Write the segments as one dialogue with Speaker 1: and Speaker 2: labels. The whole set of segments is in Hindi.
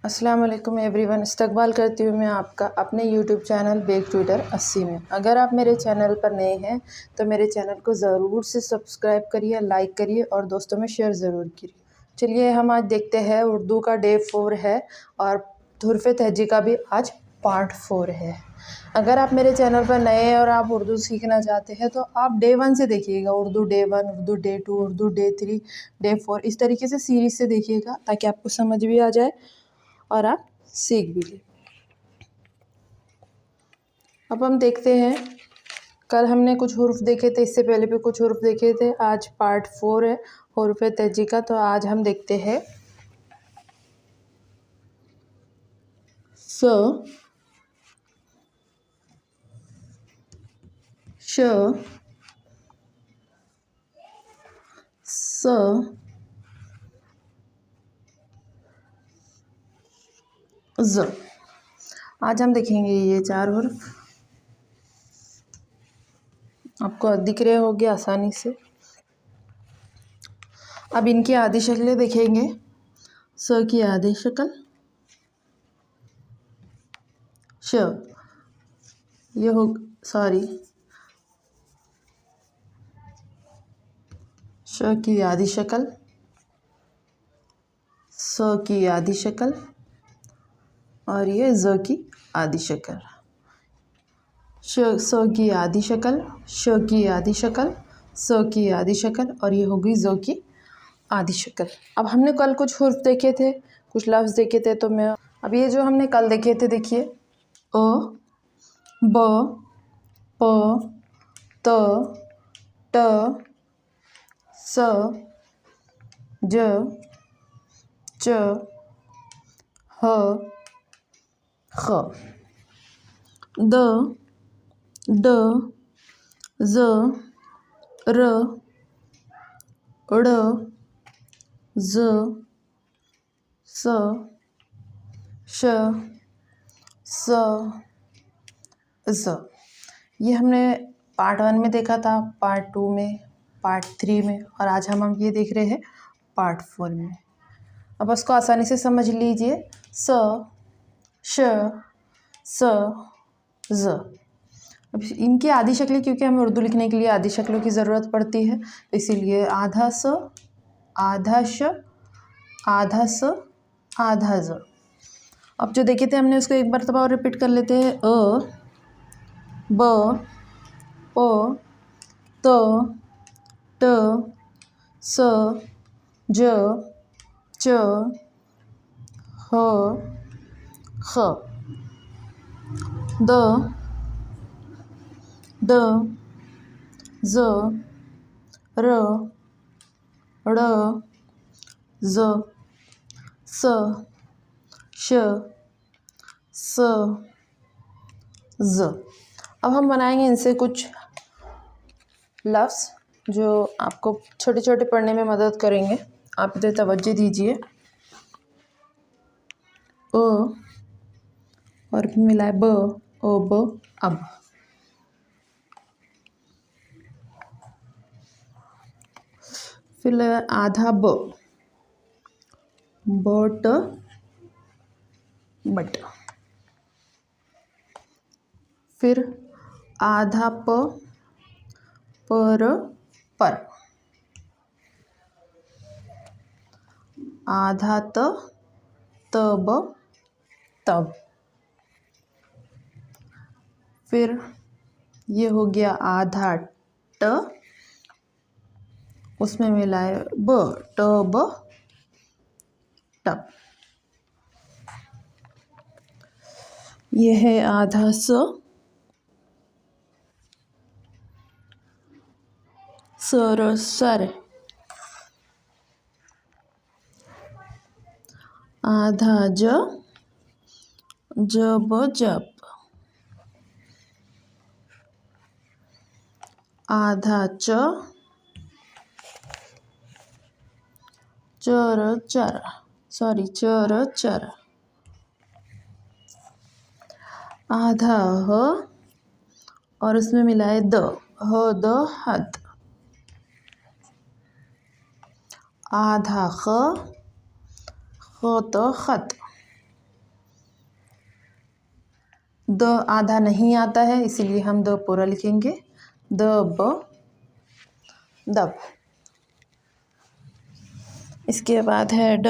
Speaker 1: अस्सलाम वालेकुम एवरीवन। इस्तकबाल करती हूँ मैं आपका अपने यूट्यूब चैनल बेक ट्यूटर 80 में। अगर आप मेरे चैनल पर नए हैं तो मेरे चैनल को ज़रूर से सब्सक्राइब करिए, लाइक करिए और दोस्तों में शेयर ज़रूर करिए। चलिए हम आज देखते हैं, उर्दू का डे 4 है और हुर्फ़े तहजी का भी आज पार्ट 4 है। अगर आप मेरे चैनल पर नए हैं और आप उर्दू सीखना चाहते हैं तो आप डे 1 से देखिएगा, Urdu day 1, Urdu day 2, Urdu day 3, day 4, इस तरीके से सीरीज़ से देखिएगा ताकि आपको समझ भी आ जाए और आप सीख भी लें। अब हम देखते हैं, कल हमने कुछ हुर्फ देखे थे, इससे पहले भी कुछ हुर्फ देखे थे। आज पार्ट 4 है हुर्फ तहजी का। तो आज हम देखते हैं स, श, स, ज। आज हम देखेंगे ये 4 हुर्फ। आपको दिख रहे होंगे आसानी से। अब इनकी आधी शक्लें देखेंगे। स की आधी शक्ल, श, ये हो सॉरी श की आधी शक्ल, स की आधी शक्ल और ये ज की आधी शक्ल। स की आधी शक्ल, श की आधी शक्ल, स की आधी शक्ल और ये हो गई ज की आधी शक्ल। अब हमने कल कुछ हुर्फ देखे थे, कुछ लफ्ज़ देखे थे। तो मैं अब ये जो हमने कल देखे थे, देखिए अ, ब, प, त, ट, स, ज, च, ह, ख, द, ड, ज़, र, ड़, ज़, स, श, स, ज़। ये हमने पार्ट 1 में देखा था, पार्ट 2 में, पार्ट 3 में और आज हम ये देख रहे हैं पार्ट 4 में। अब उसको आसानी से समझ लीजिए। स, श, स, ज़। अब इनकी आधी शक्लें, क्योंकि हमें उर्दू लिखने के लिए आधी शक्लों की ज़रूरत पड़ती है, तो इसीलिए आधा स, आधा श, आधा स, आधा ज। अब जो देखे थे हमने उसको एक बार और रिपीट कर लेते हैं। अ, ब, प, त, ट, स, ज, च, ह, ख, द, ड, ज़, र, ड़, ज़, स, श, स, ज़। अब हम बनाएंगे इनसे कुछ लफ्ज़ जो आपको छोटे छोटे पढ़ने में मदद करेंगे। आप इधर तवज्जो दीजिए। अ और मिलाए ब, ओ ब, अब। फिर आधा ब, बट, बट। फिर आधा प, पर, पर। आधा त, तब, तब। फिर ये हो गया आधा ट, उसमें मिलाए ब, टब, टब। ये है आधा स, सर, सर। आधा ज, जब, जब। आधा च, चर, चर, सॉरी चर, चर। आधा ह और उसमें मिलाए द, ह, द, हद। आधा ख, ख, त, खत। द आधा नहीं आता है, इसीलिए हम द पूरा लिखेंगे। द ब दब। इसके बाद है ड,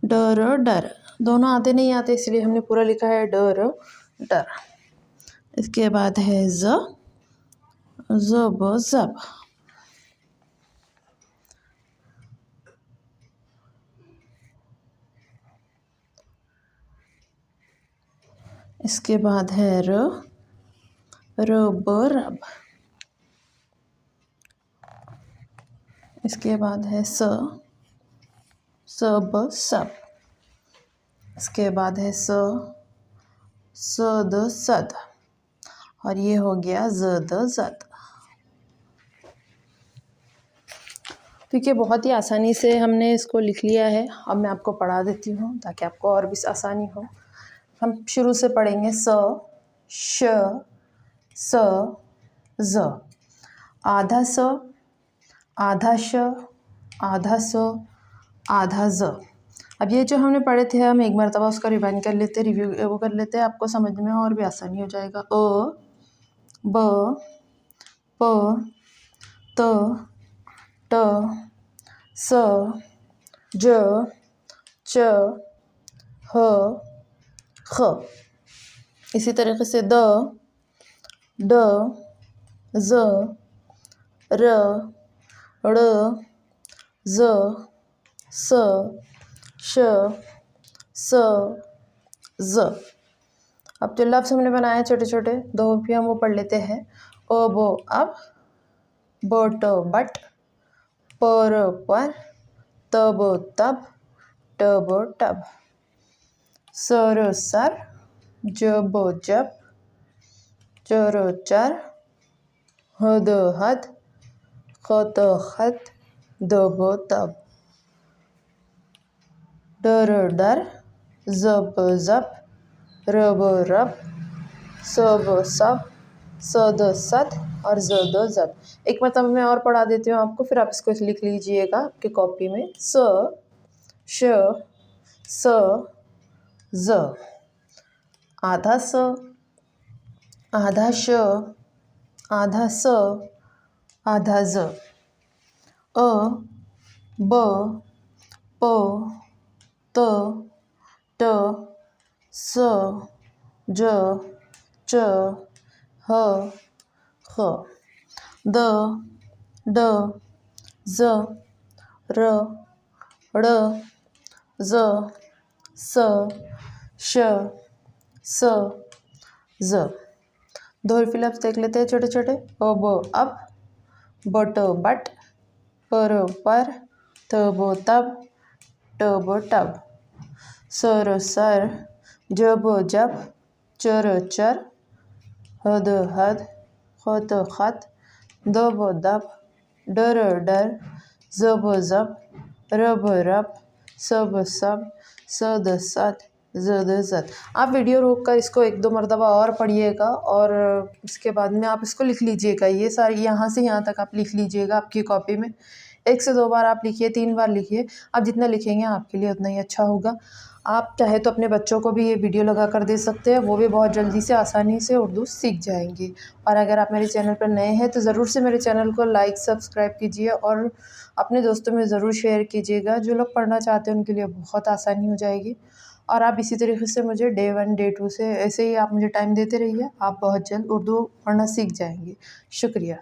Speaker 1: डर डर। दोनों आधे नहीं आते, इसलिए हमने पूरा लिखा है डर डर। इसके बाद है ज, ज़ब ज़ब। इसके बाद है र, रब रब। इसके बाद है स, सब सब। इसके बाद है स, सद सद। और ये हो गया ज़द ज़द। ठीक है, बहुत ही आसानी से हमने इसको लिख लिया है। अब मैं आपको पढ़ा देती हूँ ताकि आपको और भी आसानी हो। हम शुरू से पढ़ेंगे। स, श, स, ज़। आधा स, आधा श, आधा स, आधा ज़। अब ये जो हमने पढ़े थे, हम एक मरतबा उसका रिवाइंड कर लेते, रिव्यू वो कर लेते, आपको समझ में और भी आसानी हो जाएगा। अ, ब, प, त, ट, स, ज, च, ह, ख। इसी तरीके से द, ड, ज़, र, ड़, ज़, स, श, स, ज़। अब जो लफ्ज़ हमने बनाए छोटे छोटे, दो भी हम वो पढ़ लेते हैं। ओ बो अब, बट बट, पर पर, तब तब, टब टब। सर सर, जब जब, चर चर, हद हद, खत खत, दब तब। डर डर, जब जब, रब रब, सब सब, सद सद और ज़द ज़द। एक मतलब मैं और पढ़ा देती हूँ आपको, फिर आप इसको लिख लीजिएगा आपकी कॉपी में। स, श, स, ज़। आधा स, आधा श, आधा स, आधा ज़। अ, ब, प, त, ट, स, ज, च, ह, ख। द, ड, ज़, र, ड़, ज़, स, श, स, ज़। दो फिलअप्स देख लेते हैं छोटे छोटे। अब अब, बट बट, पर पर, तब तब, टब टब। सर सर, जब जब, चर चर, हद हद, खत खत, दब दब, डर डर, जब जब, रब रब, सब सब, सद सद, ज़द ज़द। आप वीडियो रोक कर इसको एक दो मरतबा और पढ़िएगा और उसके बाद में आप इसको लिख लीजिएगा। ये सारी यहाँ से यहाँ तक आप लिख लीजिएगा अपनी कॉपी में। 1 से 2 बार आप लिखिए, 3 बार लिखिए। आप जितना लिखेंगे आपके लिए उतना ही अच्छा होगा। आप चाहे तो अपने बच्चों को भी ये वीडियो लगा कर दे सकते हैं, वो भी बहुत जल्दी से आसानी से उर्दू सीख जाएंगे। और अगर आप मेरे चैनल पर नए हैं तो ज़रूर से मेरे चैनल को लाइक सब्सक्राइब कीजिए और अपने दोस्तों में ज़रूर शेयर कीजिएगा। जो लोग पढ़ना चाहते हैं उनके लिए बहुत आसानी हो जाएगी। और आप इसी तरीके से मुझे डे 1 डे 2 से ऐसे ही आप मुझे टाइम देते रहिए। आप बहुत जल्द उर्दू पढ़ना सीख जाएंगे। शुक्रिया।